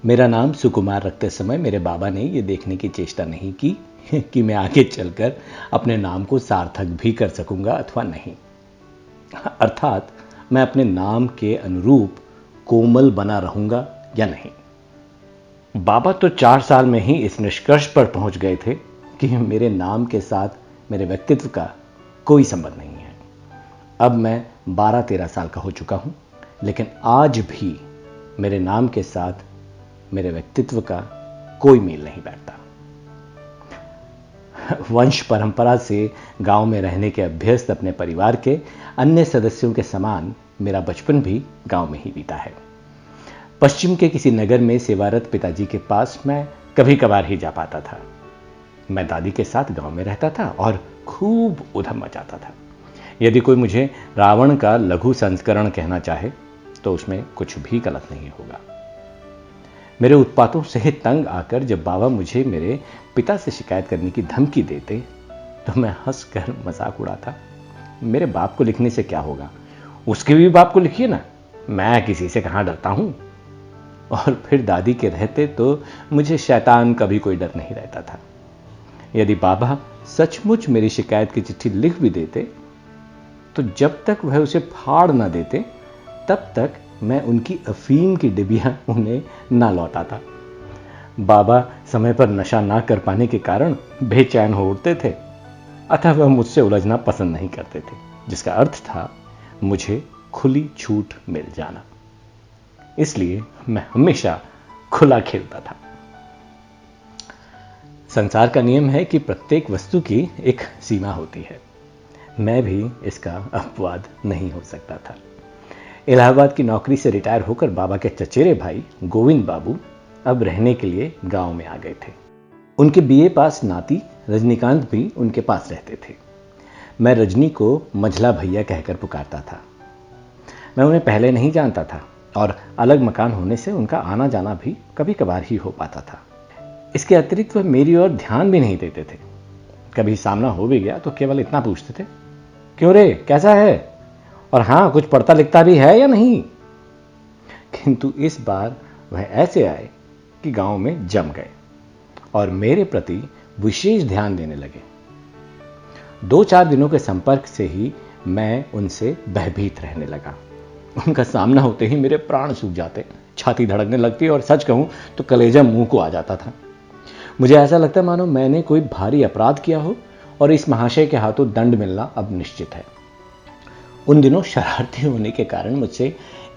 मेरा नाम सुकुमार रखते समय मेरे बाबा ने यह देखने की चेष्टा नहीं की कि मैं आगे चलकर अपने नाम को सार्थक भी कर सकूंगा अथवा नहीं, अर्थात मैं अपने नाम के अनुरूप कोमल बना रहूंगा या नहीं। बाबा तो 4 साल में ही इस निष्कर्ष पर पहुंच गए थे कि मेरे नाम के साथ मेरे व्यक्तित्व का कोई संबंध नहीं है। अब मैं 12-13 साल का हो चुका हूं, लेकिन आज भी मेरे नाम के साथ मेरे व्यक्तित्व का कोई मेल नहीं बैठता। वंश परंपरा से गांव में रहने के अभ्यस्त अपने परिवार के अन्य सदस्यों के समान मेरा बचपन भी गांव में ही बीता है। पश्चिम के किसी नगर में सेवारत पिताजी के पास मैं कभी कभार ही जा पाता था। मैं दादी के साथ गांव में रहता था और खूब उधम मचाता था। यदि कोई मुझे रावण का लघु संस्करण कहना चाहे तो उसमें कुछ भी गलत नहीं होगा। मेरे उत्पातों से तंग आकर जब बाबा मुझे मेरे पिता से शिकायत करने की धमकी देते तो मैं हंसकर मजाक उड़ाता। मेरे बाप को लिखने से क्या होगा, उसके भी बाप को लिखिए ना, मैं किसी से कहां डरता हूं। और फिर दादी के रहते तो मुझे शैतान का भी कोई डर नहीं रहता था। यदि बाबा सचमुच मेरी शिकायत की चिट्ठी लिख भी देते तो जब तक वह उसे फाड़ ना देते तब तक मैं उनकी अफीम की डिबियां उन्हें ना लौटाता। बाबा समय पर नशा ना कर पाने के कारण बेचैन हो उठते थे, अतः वह मुझसे उलझना पसंद नहीं करते थे, जिसका अर्थ था मुझे खुली छूट मिल जाना। इसलिए मैं हमेशा खुला खेलता था। संसार का नियम है कि प्रत्येक वस्तु की एक सीमा होती है। मैं भी इसका अपवाद नहीं हो सकता था। इलाहाबाद की नौकरी से रिटायर होकर बाबा के चचेरे भाई गोविंद बाबू अब रहने के लिए गांव में आ गए थे। उनके बीए पास नाती रजनीकांत भी उनके पास रहते थे। मैं रजनी को मंझला भैया कहकर पुकारता था। मैं उन्हें पहले नहीं जानता था और अलग मकान होने से उनका आना जाना भी कभी कभार ही हो पाता था। इसके अतिरिक्त वह मेरी ओर ध्यान भी नहीं देते थे। कभी सामना हो भी गया तो केवल इतना पूछते थे, क्यों रे, कैसा है, और हां, कुछ पढ़ता लिखता भी है या नहीं। किंतु इस बार वह ऐसे आए कि गांव में जम गए और मेरे प्रति विशेष ध्यान देने लगे। 2-4 दिनों के संपर्क से ही मैं उनसे भयभीत रहने लगा। उनका सामना होते ही मेरे प्राण सूख जाते, छाती धड़कने लगती और सच कहूं तो कलेजा मुंह को आ जाता था। मुझे ऐसा लगता मानो मैंने कोई भारी अपराध किया हो और इस महाशय के हाथों दंड मिलना अब निश्चित है। उन दिनों शरारती होने के कारण मुझसे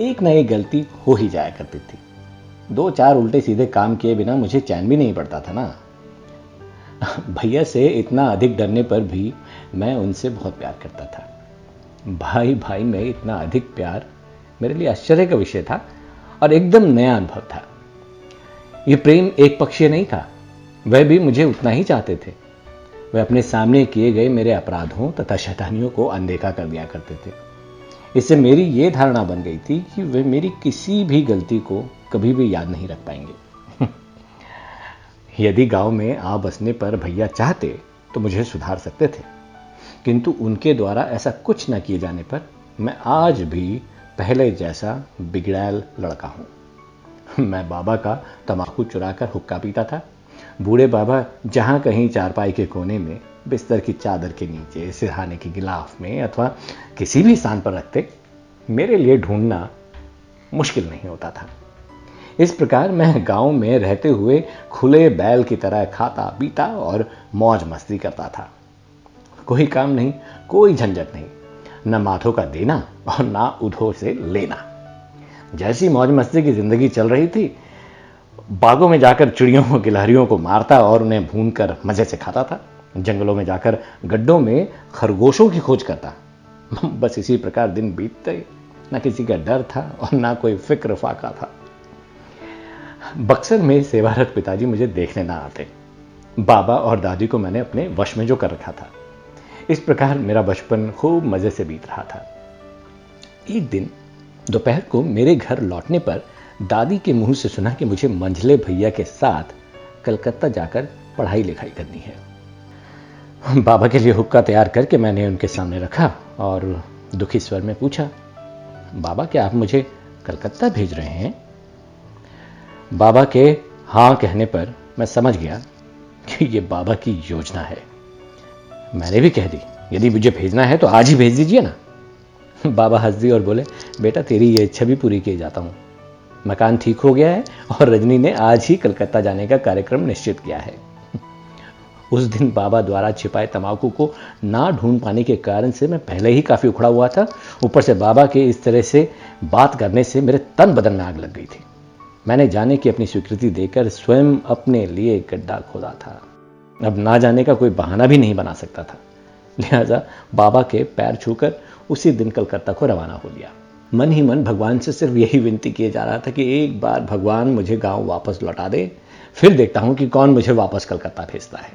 एक न एक गलती हो ही जाया करती थी। 2-4 उल्टे सीधे काम किए बिना मुझे चैन भी नहीं पड़ता था ना। भैया से इतना अधिक डरने पर भी मैं उनसे बहुत प्यार करता था। भाई भाई में इतना अधिक प्यार मेरे लिए आश्चर्य का विषय था और एकदम नया अनुभव था। यह प्रेम एक पक्षीय नहीं था, वह भी मुझे उतना ही चाहते थे। वे अपने सामने किए गए मेरे अपराधों तथा शैतानियों को अनदेखा कर दिया करते थे। इससे मेरी यह धारणा बन गई थी कि वे मेरी किसी भी गलती को कभी भी याद नहीं रख पाएंगे। यदि गांव में आ बसने पर भैया चाहते तो मुझे सुधार सकते थे, किंतु उनके द्वारा ऐसा कुछ न किए जाने पर मैं आज भी पहले जैसा बिगड़ैल लड़का हूं। मैं बाबा का तंबाकू चुराकर हुक्का पीता था। बूढ़े बाबा जहां कहीं चारपाई के कोने में, बिस्तर की चादर के नीचे, सिरहाने के गिलाफ में अथवा किसी भी स्थान पर रखते, मेरे लिए ढूंढना मुश्किल नहीं होता था। इस प्रकार मैं गांव में रहते हुए खुले बैल की तरह खाता पीता और मौज मस्ती करता था। कोई काम नहीं, कोई झंझट नहीं, न माथों का देना और ना उधो से लेना। जैसी मौज मस्ती की जिंदगी चल रही थी, बागों में जाकर चिड़ियों को, गिलहरियों को मारता और उन्हें भूनकर मजे से खाता था। जंगलों में जाकर गड्ढों में खरगोशों की खोज करता। बस इसी प्रकार दिन बीतते, न किसी का डर था और ना कोई फिक्र फाका था। बक्सर में सेवारत पिताजी मुझे देखने ना आते। बाबा और दादी को मैंने अपने वश में जो कर रखा था। इस प्रकार मेरा बचपन खूब मजे से बीत रहा था। एक दिन दोपहर को मेरे घर लौटने पर दादी के मुंह से सुना कि मुझे मंझले भैया के साथ कलकत्ता जाकर पढ़ाई लिखाई करनी है। बाबा के लिए हुक्का तैयार करके मैंने उनके सामने रखा और दुखी स्वर में पूछा, बाबा क्या आप मुझे कलकत्ता भेज रहे हैं? बाबा के हाँ कहने पर मैं समझ गया कि ये बाबा की योजना है। मैंने भी कह दी, यदि मुझे भेजना है तो आज ही भेज दीजिए ना। बाबा हंस दिए और बोले, बेटा तेरी ये इच्छा भी पूरी किए जाता हूँ। मकान ठीक हो गया है और रजनी ने आज ही कलकत्ता जाने का कार्यक्रम निश्चित किया है। उस दिन बाबा द्वारा छिपाए तंबाकू को ना ढूंढ पाने के कारण से मैं पहले ही काफी उखड़ा हुआ था। ऊपर से बाबा के इस तरह से बात करने से मेरे तन बदन में आग लग गई थी। मैंने जाने की अपनी स्वीकृति देकर स्वयं अपने लिए गड्ढा खोदा था। अब ना जाने का कोई बहाना भी नहीं बना सकता था। लिहाजा बाबा के पैर छूकर उसी दिन कलकत्ता को रवाना हो लिया। मन ही मन भगवान से सिर्फ यही विनती किए जा रहा था कि एक बार भगवान मुझे गांव वापस लौटा दे, फिर देखता हूं कि कौन मुझे वापस कलकत्ता भेजता है।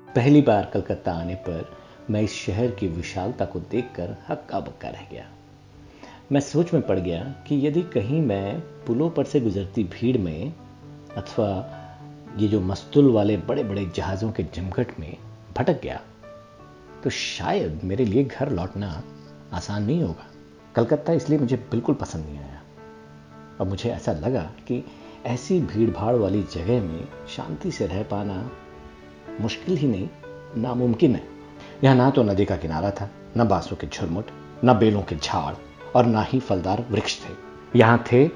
पहली बार कलकत्ता आने पर मैं इस शहर की विशालता को देखकर हक्का बक्का रह गया। मैं सोच में पड़ गया कि यदि कहीं मैं पुलों पर से गुजरती भीड़ में अथवा ये जो मस्तूल वाले बड़े बड़े जहाज़ों के झमघट में भटक गया तो शायद मेरे लिए घर लौटना आसान नहीं होगा। कलकत्ता इसलिए मुझे बिल्कुल पसंद नहीं आया। अब मुझे ऐसा लगा कि ऐसी भीड़ भाड़ वाली जगह में शांति से रह पाना मुश्किल ही नहीं, नामुमकिन है। यहां ना तो नदी का किनारा था, न बांसों के झुरमुट, न बेलों के झाड़ और ना ही फलदार वृक्ष थे। यहां थे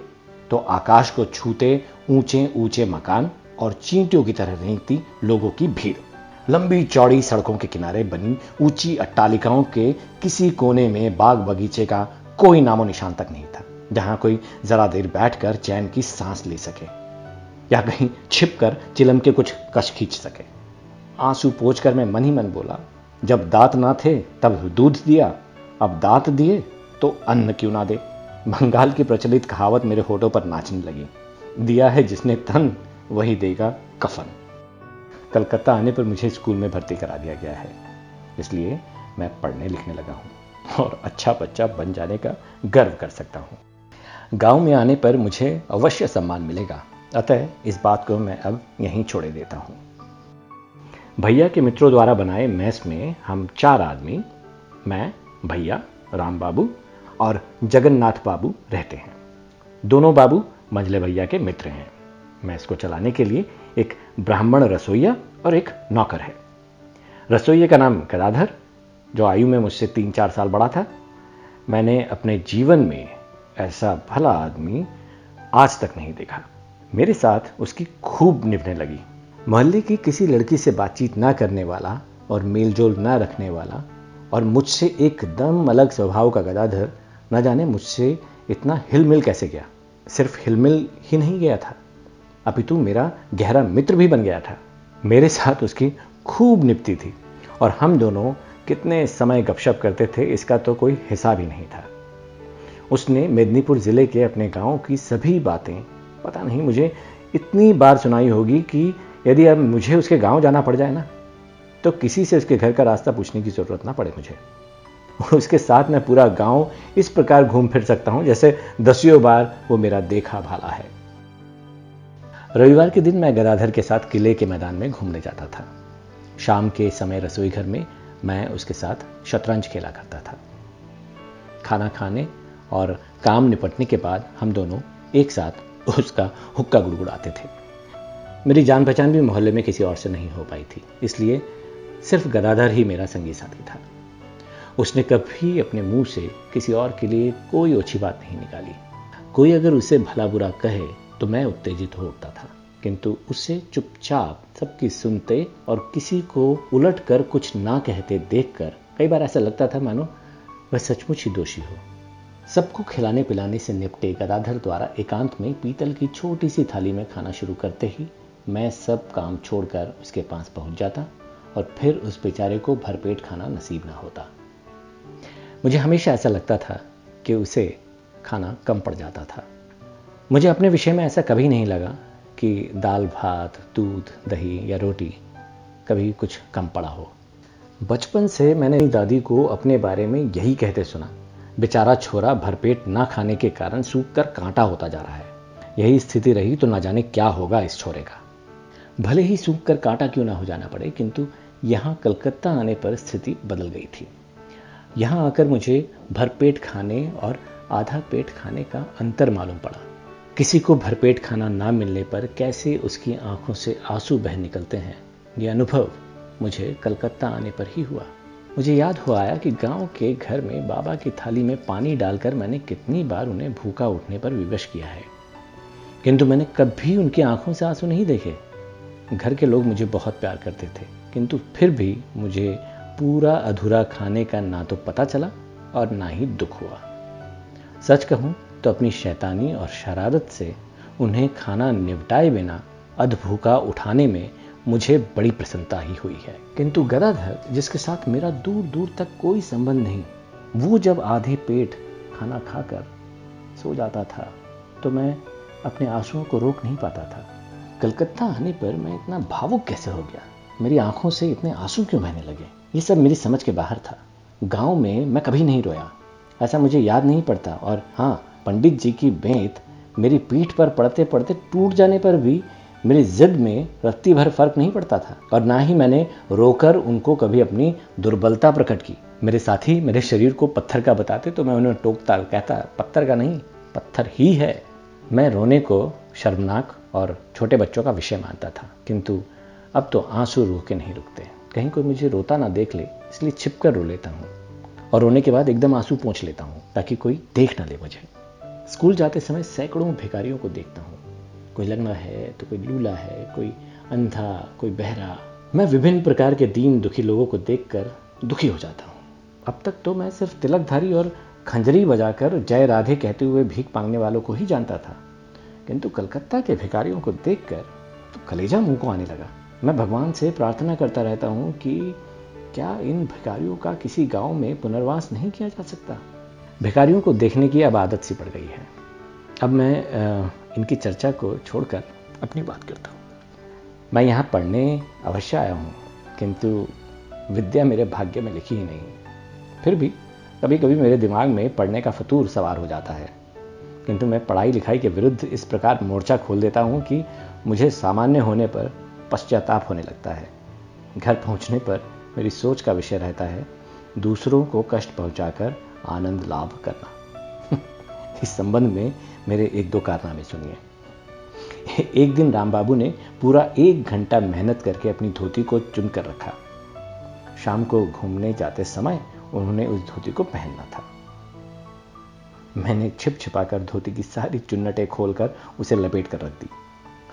तो आकाश को छूते ऊंचे ऊंचे मकान और चींटियों की तरह रेंगती लोगों की भीड़। लंबी चौड़ी सड़कों के किनारे बनी ऊंची अट्टालिकाओं के किसी कोने में बाग बगीचे का कोई नामो निशान तक नहीं था, जहां कोई जरा देर बैठकर चैन की सांस ले सके या कहीं छिपकर चिलम के कुछ कश खींच सके। आंसू पोंछकर मैं मन ही मन बोला, जब दांत ना थे तब दूध दिया, अब दांत दिए तो अन्न क्यों ना दे। बंगाल की प्रचलित कहावत मेरे होठों पर नाचने लगी, दिया है जिसने तन वही देगा कफन। कलकत्ता आने पर मुझे स्कूल में भर्ती करा दिया गया है, इसलिए मैं पढ़ने लिखने लगा हूं और अच्छा बच्चा बन जाने का गर्व कर सकता हूं। गांव में आने पर मुझे अवश्य सम्मान मिलेगा, अतः इस बात को मैं अब यहीं छोड़े देता हूं। भैया के मित्रों द्वारा बनाए मेस में हम 4 आदमी, मैं, भैया, राम बाबू और जगन्नाथ बाबू रहते हैं। दोनों बाबू मंझले भैया के मित्र हैं। मेस को चलाने के लिए एक ब्राह्मण रसोइया और एक नौकर है। रसोइये का नाम गदाधर, जो आयु में मुझसे 3-4 साल बड़ा था। मैंने अपने जीवन में ऐसा भला आदमी आज तक नहीं देखा। मेरे साथ उसकी खूब निभने लगी। मोहल्ले की किसी लड़की से बातचीत ना करने वाला और मेलजोल ना रखने वाला और मुझसे एकदम अलग स्वभाव का गदाधर न जाने मुझसे इतना हिलमिल कैसे गया। सिर्फ हिलमिल ही नहीं गया था, अपितु मेरा गहरा मित्र भी बन गया था। मेरे साथ उसकी खूब निपटी थी और हम दोनों कितने समय गपशप करते थे इसका तो कोई हिसाब ही नहीं था। उसने मेदिनीपुर जिले के अपने गांव की सभी बातें पता नहीं मुझे इतनी बार सुनाई होगी कि यदि अब मुझे उसके गांव जाना पड़ जाए ना तो किसी से उसके घर का रास्ता पूछने की जरूरत ना पड़े मुझे। उसके साथ मैं पूरा गांव इस प्रकार घूम फिर सकता हूं जैसे 10 बार वो मेरा देखा भाला है। रविवार के दिन मैं गदाधर के साथ किले के मैदान में घूमने जाता था। शाम के समय रसोई घर में मैं उसके साथ शतरंज खेला करता था। खाना खाने और काम निपटने के बाद हम दोनों एक साथ उसका हुक्का गुड़गुड़ाते थे। मेरी जान पहचान भी मोहल्ले में किसी और से नहीं हो पाई थी, इसलिए सिर्फ गदाधर ही मेरा संगी साथी था। उसने कभी अपने मुंह से किसी और के लिए कोई ओछी बात नहीं निकाली। कोई अगर उसे भला बुरा कहे तो मैं उत्तेजित हो उठता था, किंतु उसे चुपचाप सबकी सुनते और किसी को उलट कर कुछ ना कहते देखकर कई बार ऐसा लगता था मानो वह सचमुच ही दोषी हो। सबको खिलाने पिलाने से निपटे गदाधर द्वारा एकांत में पीतल की छोटी सी थाली में खाना शुरू करते ही मैं सब काम छोड़कर उसके पास पहुंच जाता और फिर उस बेचारे को भरपेट खाना नसीब ना होता। मुझे हमेशा ऐसा लगता था कि उसे खाना कम पड़ जाता था। मुझे अपने विषय में ऐसा कभी नहीं लगा कि दाल भात दूध दही या रोटी कभी कुछ कम पड़ा हो। बचपन से मैंने अपनी दादी को अपने बारे में यही कहते सुना, बेचारा छोरा भरपेट ना खाने के कारण सूख कर कांटा होता जा रहा है। यही स्थिति रही तो ना जाने क्या होगा इस छोरे का। भले ही सूख कर कांटा क्यों ना हो जाना पड़े, किंतु यहां कलकत्ता आने पर स्थिति बदल गई थी। यहां आकर मुझे भरपेट खाने और आधा पेट खाने का अंतर मालूम पड़ा। किसी को भरपेट खाना ना मिलने पर कैसे उसकी आंखों से आंसू बह निकलते हैं, ये अनुभव मुझे कलकत्ता आने पर ही हुआ। मुझे याद हो आया कि गांव के घर में बाबा की थाली में पानी डालकर मैंने कितनी बार उन्हें भूखा उठने पर विवश किया है, किंतु मैंने कभी उनकी आंखों से आंसू नहीं देखे। घर के लोग मुझे बहुत प्यार करते थे, किंतु फिर भी मुझे पूरा अधूरा खाने का ना तो पता चला और ना ही दुख हुआ। सच कहूं तो अपनी शैतानी और शरारत से उन्हें खाना निपटाए बिना अधभूखा उठाने में मुझे बड़ी प्रसन्नता ही हुई है। किंतु गदाधर, जिसके साथ मेरा दूर दूर तक कोई संबंध नहीं, वो जब आधे पेट खाना खाकर सो जाता था तो मैं अपने आंसुओं को रोक नहीं पाता था। कलकत्ता आने पर मैं इतना भावुक कैसे हो गया, मेरी आंखों से इतने आंसू क्यों बहने लगे, ये सब मेरी समझ के बाहर था। गांव में मैं कभी नहीं रोया, ऐसा मुझे याद नहीं पड़ता। और हाँ, पंडित जी की बेंत मेरी पीठ पर पड़ते पड़ते टूट जाने पर भी मेरी जिद में रत्ती भर फर्क नहीं पड़ता था, और ना ही मैंने रोकर उनको कभी अपनी दुर्बलता प्रकट की। मेरे साथी मेरे शरीर को पत्थर का बताते तो मैं उन्हें टोकता, कहता पत्थर का नहीं, पत्थर ही है। मैं रोने को शर्मनाक और छोटे बच्चों का विषय मानता था, किंतु अब तो आंसू रूह के नहीं रुकते। कहीं कोई मुझे रोता ना देख ले, इसलिए छिपकर रो लेता हूँ, और रोने के बाद एकदम आंसू पोंछ लेता हूँ ताकि कोई देख ना ले मुझे। स्कूल जाते समय सैकड़ों भिखारियों को देखता हूँ, कोई लंगड़ा है तो कोई लूला है, कोई अंधा, कोई बहरा। मैं विभिन्न प्रकार के दीन दुखी लोगों को देखकर दुखी हो जाता हूँ। अब तक तो मैं सिर्फ तिलकधारी और खंजरी बजाकर जय राधे कहते हुए भीख मांगने वालों को ही जानता था, किंतु कलकत्ता के भिखारियों को देखकर तो कलेजा मुंह को आने लगा। मैं भगवान से प्रार्थना करता रहता हूँ कि क्या इन भिखारियों का किसी गांव में पुनर्वास नहीं किया जा सकता। भिखारियों को देखने की अब आदत सी पड़ गई है। अब मैं इनकी चर्चा को छोड़कर अपनी बात करता हूँ। मैं यहाँ पढ़ने अवश्य आया हूँ, किंतु विद्या मेरे भाग्य में लिखी ही नहीं। फिर भी कभी कभी मेरे दिमाग में पढ़ने का फतूर सवार हो जाता है, किंतु मैं पढ़ाई लिखाई के विरुद्ध इस प्रकार मोर्चा खोल देता हूँ कि मुझे सामान्य होने पर पश्चाताप होने लगता है। घर पहुँचने पर मेरी सोच का विषय रहता है दूसरों को कष्ट पहुँचाकर आनंद लाभ करना। इस संबंध में मेरे एक दो कारनामे सुनिए। एक दिन राम बाबू ने पूरा 1 घंटा मेहनत करके अपनी धोती को चुन कर रखा। शाम को घूमने जाते समय उन्होंने उस धोती को पहनना था। मैंने छिप छिपाकर धोती की सारी चुन्नटें खोलकर उसे लपेट कर रख दी।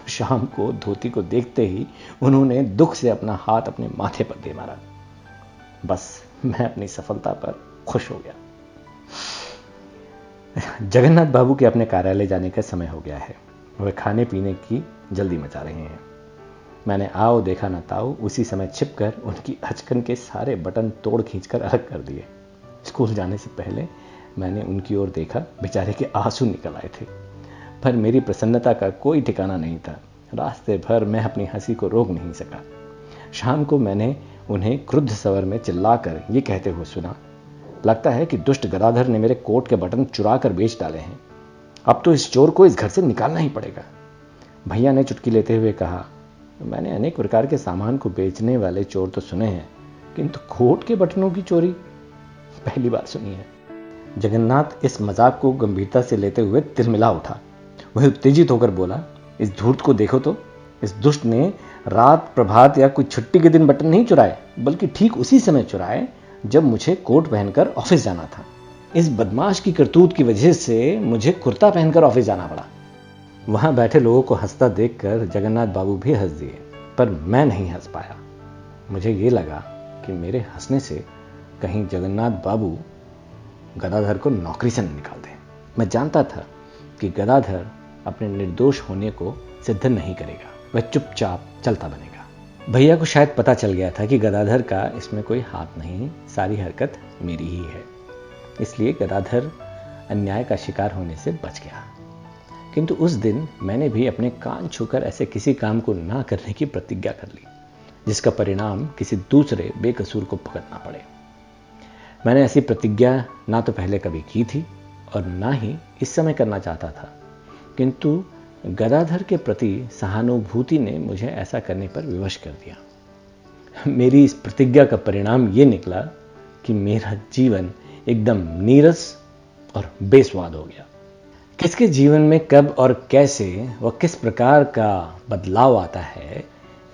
शाम को धोती को देखते ही उन्होंने दुख से अपना हाथ अपने माथे पर दे मारा। बस मैं अपनी सफलता पर खुश हो गया। जगन्नाथ बाबू के अपने कार्यालय जाने का समय हो गया है। वह खाने पीने की जल्दी मचा रहे हैं। मैंने आओ देखा न ताओ उसी समय छिपकर उनकी अचकन के सारे बटन तोड़ खींचकर अलग कर दिए। स्कूल जाने से पहले मैंने उनकी ओर देखा, बेचारे के आंसू निकल आए थे, पर मेरी प्रसन्नता का कोई ठिकाना नहीं था। रास्ते भर मैं अपनी हंसी को रोक नहीं सका। शाम को मैंने उन्हें क्रुद्ध स्वर में चिल्लाकर ये कहते हुए सुना, लगता है कि दुष्ट गदाधर ने मेरे कोट के बटन चुरा कर बेच डाले हैं। अब तो इस चोर को इस घर से निकालना ही पड़ेगा। भैया ने चुटकी लेते हुए कहा, मैंने अनेक प्रकार के सामान को बेचने वाले चोर तो सुने हैं, किंतु कोट के बटनों की चोरी पहली बार सुनी है। जगन्नाथ इस मजाक को गंभीरता से लेते हुए तिलमिला उठा। वह उत्तेजित होकर बोला, इस धूर्त को देखो तो, इस दुष्ट ने रात प्रभात या कोई छुट्टी के दिन बटन नहीं चुराए, बल्कि ठीक उसी समय चुराए जब मुझे कोट पहनकर ऑफिस जाना था। इस बदमाश की करतूत की वजह से मुझे कुर्ता पहनकर ऑफिस जाना पड़ा। वहां बैठे लोगों को हंसता देखकर जगन्नाथ बाबू भी हंस दिए, पर मैं नहीं हंस पाया। मुझे ये लगा कि मेरे हंसने से कहीं जगन्नाथ बाबू गदाधर को नौकरी से न निकाल दें। मैं जानता था कि गदाधर अपने निर्दोष होने को सिद्ध नहीं करेगा, वह चुपचाप चलता बनेगा। भैया को शायद पता चल गया था कि गदाधर का इसमें कोई हाथ नहीं, सारी हरकत मेरी ही है, इसलिए गदाधर अन्याय का शिकार होने से बच गया। किंतु उस दिन मैंने भी अपने कान छूकर ऐसे किसी काम को ना करने की प्रतिज्ञा कर ली जिसका परिणाम किसी दूसरे बेकसूर को भुगतना पड़े। मैंने ऐसी प्रतिज्ञा ना तो पहले कभी की थी और ना ही इस समय करना चाहता था, किंतु गदाधर के प्रति सहानुभूति ने मुझे ऐसा करने पर विवश कर दिया। मेरी इस प्रतिज्ञा का परिणाम यह निकला कि मेरा जीवन एकदम नीरस और बेस्वाद हो गया। किसके जीवन में कब और कैसे व किस प्रकार का बदलाव आता है,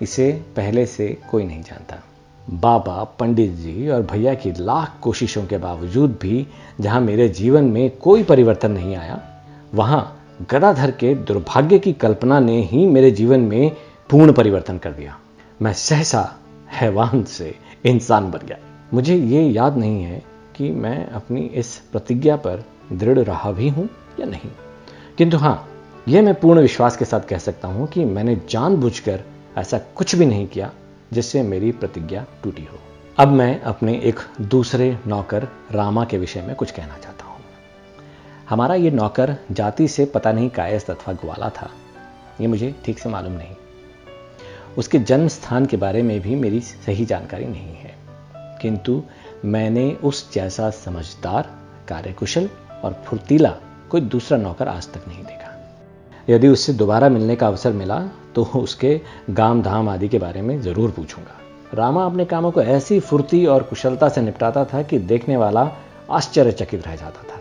इसे पहले से कोई नहीं जानता। बाबा, पंडित जी और भैया की लाख कोशिशों के बावजूद भी जहां मेरे जीवन में कोई परिवर्तन नहीं आया, वहां गदाधर के दुर्भाग्य की कल्पना ने ही मेरे जीवन में पूर्ण परिवर्तन कर दिया। मैं सहसा हैवान से इंसान बन गया। मुझे ये याद नहीं है कि मैं अपनी इस प्रतिज्ञा पर दृढ़ रहा भी हूं या नहीं, किंतु हां, यह मैं पूर्ण विश्वास के साथ कह सकता हूं कि मैंने जानबूझकर ऐसा कुछ भी नहीं किया जिससे मेरी प्रतिज्ञा टूटी हो। अब मैं अपने एक दूसरे नौकर रामा के विषय में कुछ कहना चाहता हूं। हमारा ये नौकर जाति से पता नहीं कायस्थ अथवा ग्वाला था, ये मुझे ठीक से मालूम नहीं। उसके जन्म स्थान के बारे में भी मेरी सही जानकारी नहीं है, किंतु मैंने उस जैसा समझदार, कार्यकुशल और फुर्तीला कोई दूसरा नौकर आज तक नहीं देखा। यदि उससे दोबारा मिलने का अवसर मिला तो उसके गाम धाम आदि के बारे में जरूर पूछूंगा। रामा अपने कामों को ऐसी फुर्ती और कुशलता से निपटाता था कि देखने वाला आश्चर्यचकित रह जाता था।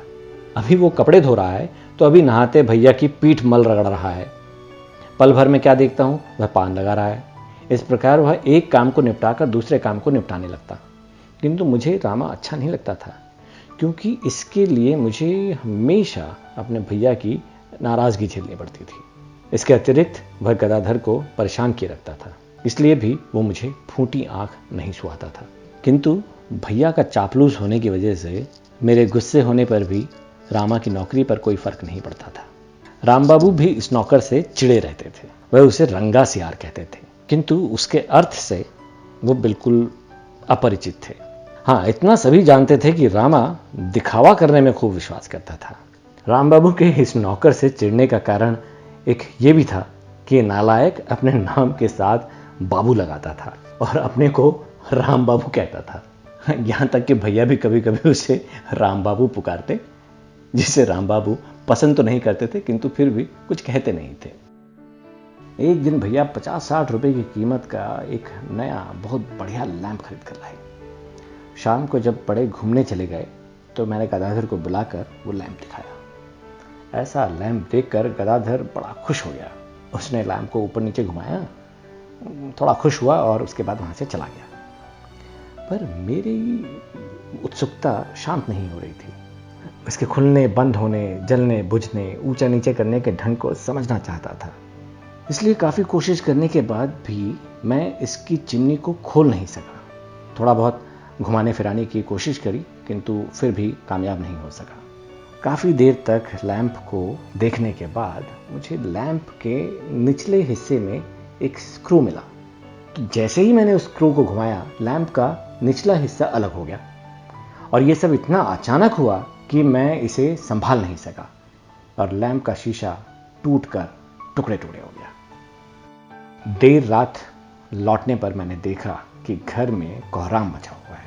अभी वो कपड़े धो रहा है तो अभी नहाते भैया की पीठ मल रगड़ रहा है। पल भर में क्या देखता हूं, वह पान लगा रहा है। इस प्रकार वह एक काम को निपटाकर दूसरे काम को निपटाने लगता। किंतु मुझे रामा अच्छा नहीं लगता था, क्योंकि इसके लिए मुझे हमेशा अपने भैया की नाराजगी झेलनी पड़ती थी। इसके अतिरिक्त वह गदाधर को परेशान किए रखता था, इसलिए भी वो मुझे फूटी आंख नहीं सुहाता था। किंतु भैया का चापलूस होने की वजह से मेरे गुस्से होने पर भी रामा की नौकरी पर कोई फर्क नहीं पड़ता था। रामबाबू भी इस नौकर से चिड़े रहते थे। वह उसे रंगा सियार कहते थे, किंतु उसके अर्थ से वो बिल्कुल अपरिचित थे। हाँ, इतना सभी जानते थे कि रामा दिखावा करने में खूब विश्वास करता था। रामबाबू के इस नौकर से चिढ़ने का कारण एक ये भी था कि नालायक अपने नाम के साथ बाबू लगाता था और अपने को राम बाबू कहता था। यहां तक कि भैया भी कभी कभी उसे राम बाबू पुकारते, जिसे राम बाबू पसंद तो नहीं करते थे, किंतु फिर भी कुछ कहते नहीं थे। एक दिन भैया 50-60 रुपए की कीमत का एक नया बहुत बढ़िया लैंप खरीद कर लाए। शाम को जब बड़े घूमने चले गए तो मैंने गदाधर को बुलाकर वो लैंप दिखाया। ऐसा लैंप देखकर गदाधर बड़ा खुश हो गया। उसने लैंप को ऊपर नीचे घुमाया, थोड़ा खुश हुआ और उसके बाद वहां से चला गया। पर मेरी उत्सुकता शांत नहीं हो रही थी। इसके खुलने, बंद होने, जलने, बुझने, ऊंचा नीचे करने के ढंग को समझना चाहता था। इसलिए काफी कोशिश करने के बाद भी मैं इसकी चिमनी को खोल नहीं सका। थोड़ा बहुत घुमाने फिराने की कोशिश करी, किंतु फिर भी कामयाब नहीं हो सका। काफी देर तक लैंप को देखने के बाद मुझे लैंप के निचले हिस्से में एक स्क्रू मिला। तो जैसे ही मैंने उस स्क्रू को घुमाया, लैंप का निचला हिस्सा अलग हो गया और यह सब इतना अचानक हुआ कि मैं इसे संभाल नहीं सका और लैंप का शीशा टूटकर टुकड़े टुकड़े हो गया। देर रात लौटने पर मैंने देखा कि घर में कोहराम मचा हुआ है।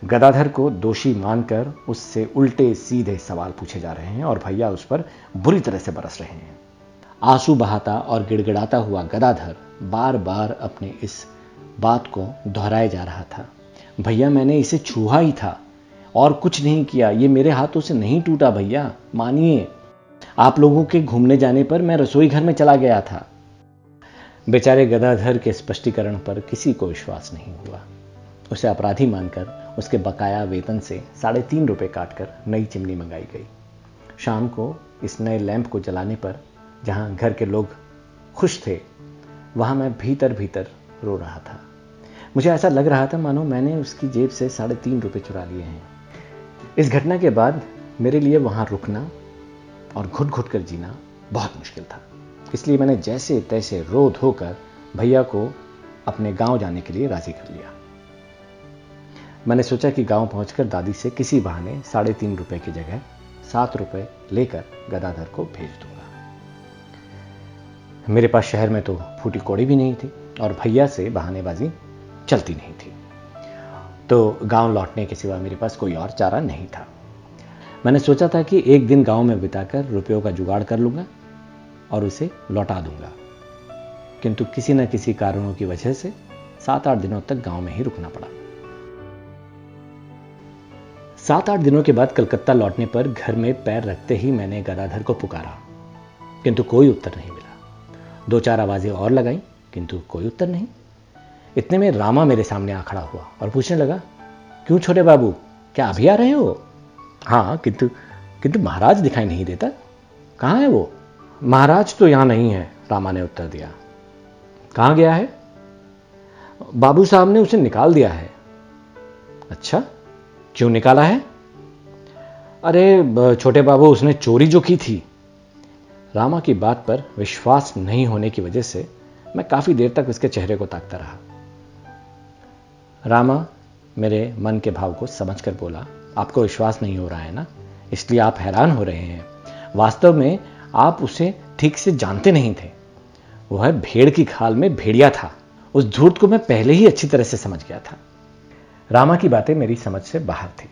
गदाधर को दोषी मानकर उससे उल्टे सीधे सवाल पूछे जा रहे हैं और भैया उस पर बुरी तरह से बरस रहे हैं। आंसू बहाता और गिड़गिड़ाता हुआ गदाधर बार बार अपने इस बात को दोहराए जा रहा था। भैया, मैंने इसे छुआ ही था और कुछ नहीं किया। ये मेरे हाथों से नहीं टूटा भैया, मानिए। आप लोगों के घूमने जाने पर मैं रसोई घर में चला गया था। बेचारे गदाधर के स्पष्टीकरण पर किसी को विश्वास नहीं हुआ। उसे अपराधी मानकर उसके बकाया वेतन से 3.5 रुपए काटकर नई चिमनी मंगाई गई। शाम को इस नए लैंप को जलाने पर जहां घर के लोग खुश थे, वहां मैं भीतर भीतर रो रहा था। मुझे ऐसा लग रहा था मानो मैंने उसकी जेब से 3.5 रुपए चुरा लिए हैं। इस घटना के बाद मेरे लिए वहां रुकना और घुट घुट कर जीना बहुत मुश्किल था। इसलिए मैंने जैसे तैसे रो धोकर भैया को अपने गांव जाने के लिए राजी कर लिया। मैंने सोचा कि गांव पहुंचकर दादी से किसी बहाने 3.5 रुपए की जगह 7 रुपए लेकर गदाधर को भेज दूंगा। मेरे पास शहर में तो फूटी कौड़ी भी नहीं थी और भैया से बहानेबाजी चलती नहीं थी, तो गांव लौटने के सिवा मेरे पास कोई और चारा नहीं था। मैंने सोचा था कि एक दिन गांव में बिताकर रुपयों का जुगाड़ कर लूंगा और उसे लौटा दूंगा, किंतु किसी न किसी कारणों की वजह से 7-8 दिनों तक गांव में ही रुकना पड़ा। 7-8 दिनों के बाद कलकत्ता लौटने पर घर में पैर रखते ही मैंने गदाधर को पुकारा, किंतु कोई उत्तर नहीं मिला। 2-4 आवाजें और लगाई, किंतु कोई उत्तर नहीं। इतने में रामा मेरे सामने आ खड़ा हुआ और पूछने लगा, क्यों छोटे बाबू, क्या अभी आ रहे हो? हाँ, किंतु महाराज दिखाई नहीं देता, कहाँ है वो? महाराज तो यहां नहीं है, रामा ने उत्तर दिया। कहां गया है? बाबू साहब ने उसे निकाल दिया है। अच्छा, क्यों निकाला है? अरे छोटे बाबू, उसने चोरी जो की थी। रामा की बात पर विश्वास नहीं होने की वजह से मैं काफी देर तक उसके चेहरे को ताकता रहा। रामा मेरे मन के भाव को समझकर बोला, आपको विश्वास नहीं हो रहा है ना, इसलिए आप हैरान हो रहे हैं। वास्तव में आप उसे ठीक से जानते नहीं थे। वह भेड़ की खाल में भेड़िया था। उस धूर्त को मैं पहले ही अच्छी तरह से समझ गया था। रामा की बातें मेरी समझ से बाहर थी।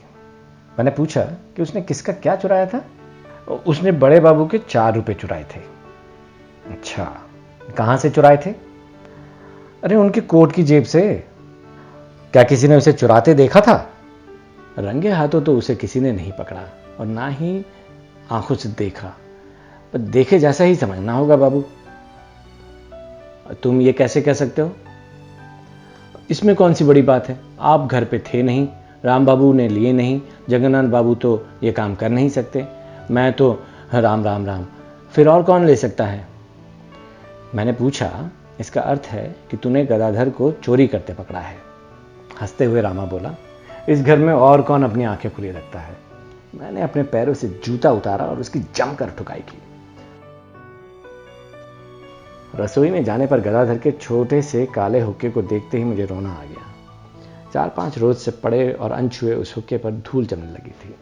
मैंने पूछा कि उसने किसका क्या चुराया था? उसने बड़े बाबू के 4 रुपए चुराए थे। अच्छा, कहां से चुराए थे? अरे उनके कोट की जेब से। क्या किसी ने उसे चुराते देखा था? रंगे हाथों तो उसे किसी ने नहीं पकड़ा और ना ही आंखों से देखा, पर देखे जैसा ही समझना होगा बाबू। तुम ये कैसे कह सकते हो? इसमें कौन सी बड़ी बात है? आप घर पे थे नहीं, राम बाबू ने लिए नहीं, जगन्नाथ बाबू तो ये काम कर नहीं सकते, मैं तो राम राम राम, फिर और कौन ले सकता है? मैंने पूछा, इसका अर्थ है कि तूने गदाधर को चोरी करते पकड़ा है। हंसते हुए रामा बोला, इस घर में और कौन अपनी आंखें खुली रखता है। मैंने अपने पैरों से जूता उतारा और उसकी जमकर ठुकाई की। रसोई में जाने पर गदाधर के छोटे से काले हुक्के को देखते ही मुझे रोना आ गया। 4-5 रोज से पड़े और अनछुए उस हुक्के पर धूल जमने लगी थी।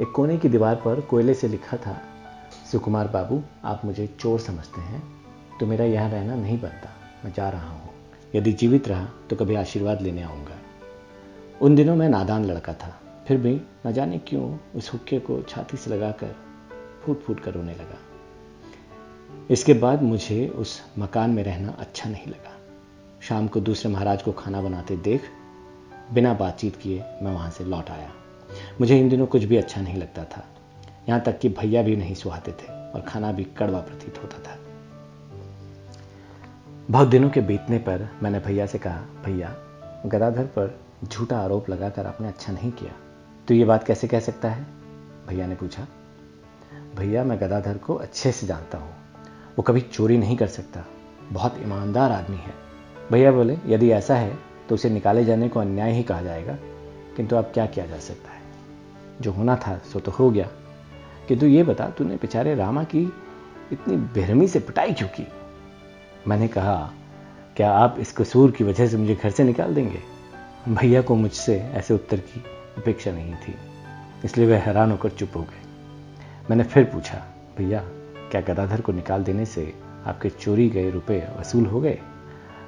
एक कोने की दीवार पर कोयले से लिखा था, सुकुमार बाबू, आप मुझे चोर समझते हैं तो मेरा यहां रहना नहीं बनता, मैं जा रहा हूं। यदि जीवित रहा तो कभी आशीर्वाद लेने आऊंगा। उन दिनों मैं नादान लड़का था, फिर भी न जाने क्यों उस हुक्के को छाती से लगाकर फूट फूट कर रोने लगा। इसके बाद मुझे उस मकान में रहना अच्छा नहीं लगा। शाम को दूसरे महाराज को खाना बनाते देख बिना बातचीत किए मैं वहां से लौट आया। मुझे इन दिनों कुछ भी अच्छा नहीं लगता था, यहां तक कि भैया भी नहीं सुहाते थे और खाना भी कड़वा प्रतीत होता था। बहुत दिनों के बीतने पर मैंने भैया से कहा, भैया, गदाधर पर झूठा आरोप लगाकर आपने अच्छा नहीं किया, तो ये बात कैसे कह सकता है? भैया ने पूछा। भैया, मैं गदाधर को अच्छे से जानता हूं, वो कभी चोरी नहीं कर सकता, बहुत ईमानदार आदमी है। भैया बोले, यदि ऐसा है तो उसे निकाले जाने को अन्याय ही कहा जाएगा, किंतु अब क्या किया जा सकता है? जो होना था सो तो हो गया। किंतु ये बता, तूने बेचारे रामा की इतनी बेरहमी से पिटाई क्यों की? मैंने कहा, क्या आप इस कसूर की वजह से मुझे घर से निकाल देंगे? भैया को मुझसे ऐसे उत्तर की अपेक्षा नहीं थी, इसलिए वह हैरान होकर चुप हो गए। मैंने फिर पूछा, भैया, क्या गदाधर को निकाल देने से आपके चोरी गए रुपए वसूल हो गए?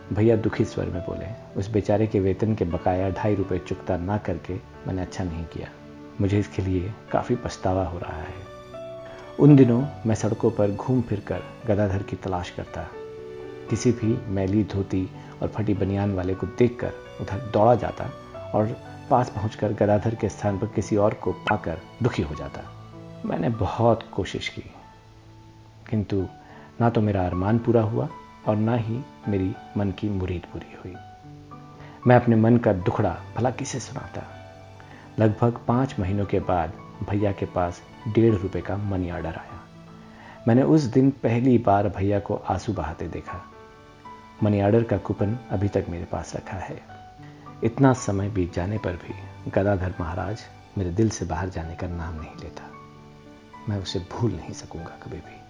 भैया दुखी स्वर में बोले, उस बेचारे के वेतन के बकाया 2.5 रुपए चुकता ना करके मैंने अच्छा नहीं किया। मुझे इसके लिए काफ़ी पछतावा हो रहा है। उन दिनों मैं सड़कों पर घूम फिर कर गदाधर की तलाश करता। किसी भी मैली धोती और फटी बनियान वाले को देखकर उधर दौड़ा जाता और पास पहुंचकर गदाधर के स्थान पर किसी और को पाकर दुखी हो जाता। मैंने बहुत कोशिश की, किंतु ना तो मेरा अरमान पूरा हुआ और ना ही मेरी मन की मुरीद पूरी हुई। मैं अपने मन का दुखड़ा भला किसे सुनाता। लगभग 5 महीनों के बाद भैया के पास 1.5 रुपए का मनी ऑर्डर आया। मैंने उस दिन पहली बार भैया को आंसू बहाते देखा। मनी ऑर्डर का कूपन अभी तक मेरे पास रखा है। इतना समय बीत जाने पर भी गदाधर महाराज मेरे दिल से बाहर जाने का नाम नहीं लेता। मैं उसे भूल नहीं सकूंगा कभी भी।